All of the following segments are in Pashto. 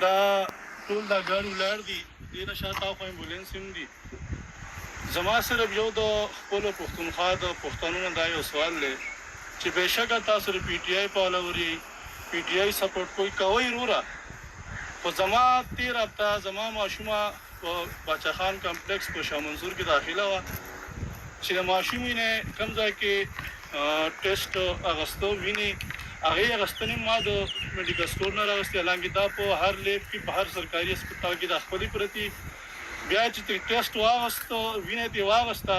دا ټول دا ګاډي ولاړ دي دې نه شاته خو امبولانس هم دي زما صرف یو د خپلو پښتونخوا د پښتنو نه دا یو سوال دی چې بېشکه تاسو د پی ټي آی پالور یې پی ټي آی سپورټ کوئ وروره خو زما تېر هفته زما ماشومه په باچا خان کمپلیکس په شاه منصور کې داخله وه چې د ماشومې نه کوم ځای کې ټیسټ اغوستو وینې هغې اغوستنې ما د میډیکل سټور نه راغوستې حالانکې دا په هر لیب کې په هر سرکاري هسپتال کې دا خپلې پرتې بیا چې ټیسټ واغوسته وینې ترې واغوسته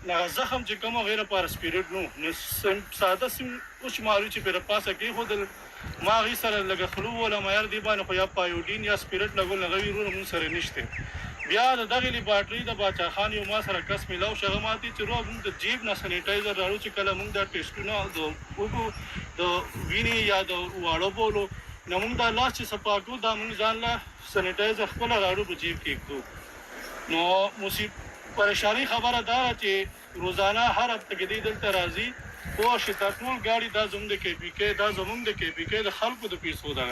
هغه زخم چې کوم هغې لپاره سپیرټ نو ساده سیم اوس چې معلوم چې پرې پاسه کېښودل ما هغې سره لږه خلو وولم یار دې باندې خو یا پایوډین یا سپیرټ لګول هغه ویرونه مونږ سره نشته بیا د دغې لیبارټري د باچا خان یو ما سره کس میلاو شو هغه ماته چې روغ مونږ د جیب نه سینیټایزر راړو چې کله مونږ دا ټیسټونه د وینې یا د واړه بولو نو مونږ دا لاس چې صفا کړو دا مونږ ځان له سینیټایزر خپله راړو په جیب کې کړو نو پریشاني خبره دا ده چې روزانه هر هفته کې دی دلته راځي پوه شي دا ټول ګاډي دا زموږ د کې پي کې دا زموږ د کې پي کې د خلکو د پیسو ده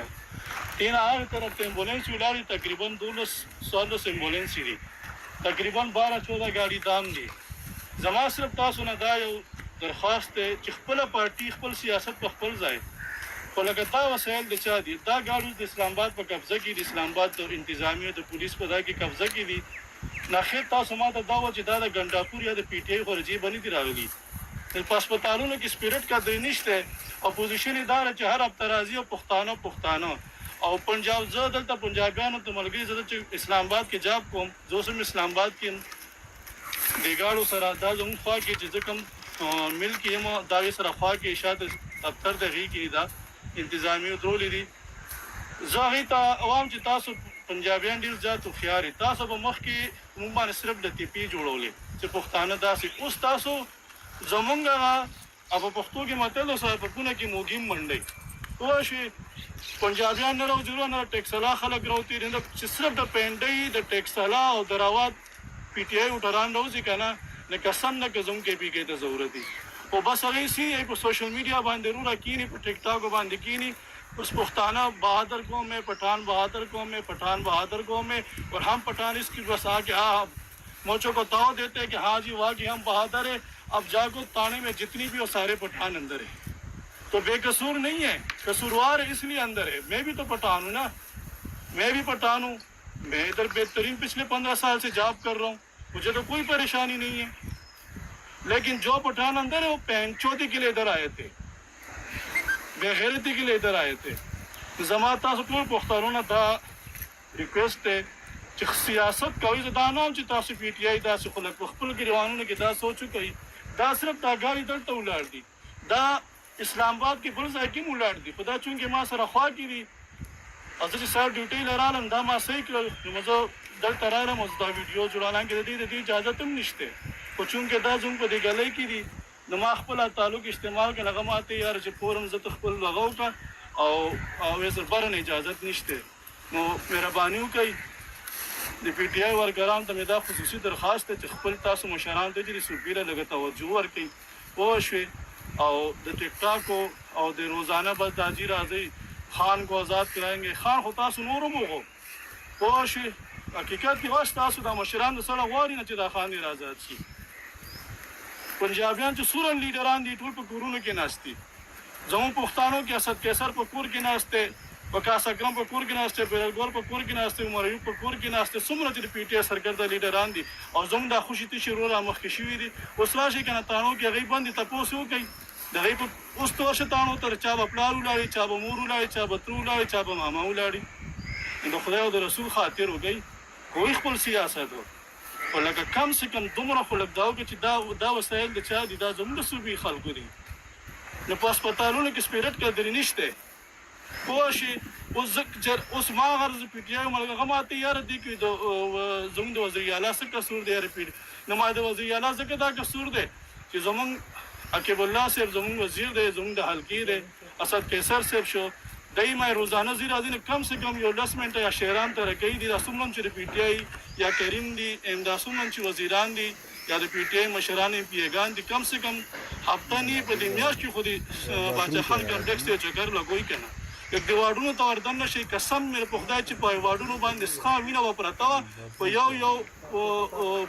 تین هغه طرف ته امبولانس ولاړې تقریبا 12 امبولانس دي تقریبا 12-14 ګاډي دام دي زما صرف تاسو نه دا یو درخواست دی چې خپله پارټي خپل سیاست په خپل ځای خو لکه دا وسایل د چا دي دا ګاډي د اسلام آباد په قبضه کې دي اسلام آباد د انتظامیه د پولیس په ځای کې قبضه کې دي ناخیر تاسو ما ته دا وه چې دا د ګنډاپور یا د پی ټي آی خورجې به نه دي راغلي په هسپتالونو کې سپیرټ قدرې نشته اپوزیشن یې دا ده چې هر هفته راځي او پښتانه او پنجاب زه دلته پنجابیانو ته ملګري زه چې اسلام آباد کې جاب کوم زه اوس هم اسلام آباد کې د ګاډو سره دا زموږ خوا کې چې زه کوم مل کې یم دا یې سره خوا کې شاته دفتر د هغې کې دا انتظامیو درولې دي زه هغې ته وایم چې تاسو پنجابیان ډېر زیات هوښیار یې تاسو به مخکې موږ باندې صرف د تیپې جوړولې چې پښتانه داسې اوس تاسو زمونږ هغه په پښتو کې متل صاحبونه کې موږیم منډئ پوه شوې پنجابیان نه راوځي نه ټیکسلا خلک راوتېري چې صرف د پینډۍ د ټیکسلا او د راوات پی ټي آی وټران راوځي که نه نه قسم نه که زموږ کې پي کې ته ضرورت دي خو بس هغې سي په سوشل میډیا باندې روره کینی په ټیک ټاک باندې کینی اس پختانہ بہادر قوم ہے پٹھان بہادر قوم ہے پٹھان بہادر قوم ہے اور ہم پٹھان اس کی بس آ کے موچوں کو دعو دیتے ہیں کہ ہاں جی واقعی ہم بہادر ہیں اب جاگو تانے میں جتنی بھی وہ سارے پٹھان اندر ہیں تو بے قصور نہیں ہے قصوروار اس لیے اندر ہے میں بھی تو پٹھان ہوں نا میں بھی پٹھان ہوں میں ادھر بہترین پچھلے 15 سال سے جاب کر رہا ہوں مجھے تو کوئی پریشانی نہیں ہے لیکن جو پٹھان اندر ہے وہ پینچوتی کے لیے ادھر آئے تھے بغیرتی کے لیے ادھر آئے تھے زما تاسو ټول پښتانه نه دا ریکویسټ دی چې سیاست کوي زه دا نه وایم چې تاسو پی ټي آی داسې خلک په خپل ګریوانونو کې دا سوچ وکړئ دا صرف دا ګاډي دلته ولاړ دي دا اسلام آباد کې بل ځای کې هم ولاړ دي خو دا چونکې ما سره خوا کې دي او زه چې سهار ډیوټۍ له رالم دا ما صحیح کړل نو زه دلته رالم او دا ویډیو جوړول حالانکې د دې اجازت هم نشته خو چونکې دا زموږ په دې ګلۍ کې دي نو ما خپل تعلق استعمال کړ هغه ماته یار چې فورم زه ته خپل هغه وکړه او یې سره بره نه اجازت نشته نو مهرباني وکړئ د پی ټي آی ورکرانو ته مې دا خصوصي درخواست دی چې خپل تاسو مشرانو ته چې صوبې له لږه توجه ورکړئ پوه شوې او د ټیک ټاکو او د روزانه بس داجي راځئ خان کو آزاد کرائیں خان خو تاسو نور هم وغو پوه شوې حقیقت کې واش تاسو دا مشران سره غواړي نه چې دا خان یې آزاد شي پنجابیان چې سورن لیډران دي ټول په کورونو کې ناست دي زموږ پښتانو کې اسد کیسر په کور کې ناست دی وکاس اکرم په کور کې ناست دی بیرلګور په کور کې ناست دی عمر ایوب په کور کې ناست دی څومره چې د پی ټي آی سرګرده لیډران دي او زموږ دا خوشي تشي رو را مخکې شوي دي اوس راشئ که نه تاڼو کې هغوی باندې تپوس وکړئ د هغوی په اوس ته ورشه تاڼو ته چا به پلار ولاړي چا به مور ولاړي چا به تره ولاړي چا به ماما ولاړي د خدای او د رسول خاطر وکړئ کوئی خپل سیاست و خو لکه کم سے کم دومره خو لږ دا وکړه چې دا وسایل د چا دي دا زموږ د صوبې خلکو دي نو په هسپتالونو کې سپیرټ قدرې نشته پوه شي اوس ما غرض پی ټي آی ملګری هغه ماته یاره دې کې زموږ د وزیر اعلی څه قصور دی یاره نو ما د وزیر اعلی ځکه دا قصور دی چې زموږ عقیب الله صاحب زموږ وزیر دی زموږ د حلقې دی اسد کیسر صاحب شو دای ما روزانه زی راځي نه کم سے کم یو 10 منټه یا شهران ته راکې دي د سومن چې پی ټي آی یا کریم دي امداسومن چې وزیران دي یا د پی ټي آی مشران پیګان دي کم سے کم هفته نه په دې میاشت کې خو دې باچا خان کمپلیکس ته چکر لګوي کنه یک د واډونو ته وردن نشي قسم مې په خدای چې په واډونو باندې ښه مینه وپرته وه په یو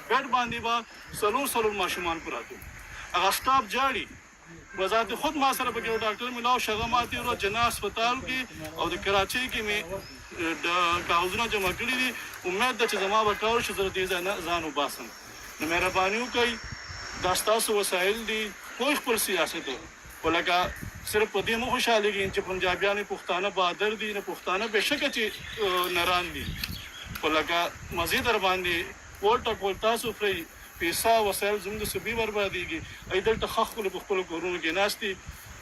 بیډ باندې به څلور ماشومان پراته هغه سټاف جاړي بذات خود ما سره په یو ډاکټر ملاو شغه ماتي ورو جنا هسپتال کې او د کراچۍ کې مې د کاغذونه جمع کړي دي امید ده چې زما به کار شي زه دې نه ځان وباسم نو مهرباني وکړئ دا ستاسو وسایل دي کوئی خپل سیاست ولکه صرف په دې مو خوشحالېږي چې پنجابیان پښتانه بهادر دي نه پښتانه بېشکه چې نران دي ولکه مزید در باندې ورته کول تاسو پرې پیسه وسایل زموږ د سبي بربادېږي ای دلته ښه ښکلو په خپلو کورونو کې ناست دي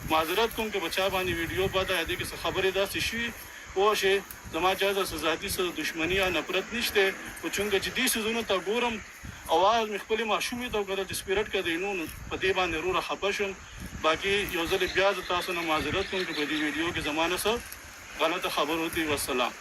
معذرت کوم که بچا باندې ویډیو بده یا دې کې څه خبرې داسې شوي پوه شئ زما چا د ذاتي سره دښمني یا نفرت نشته خو چونکه چې دې څیزونو ته ګورم اواز مې خپلې ماشومې ته وکړه چې سپیرټ که دی نو په دې باندې وروره خفه شوم باقي یو ځل بیا زه تاسو نه معذرت کوم که په دې ویډیو کې زما نه څه غلطه خبر وتی والسلام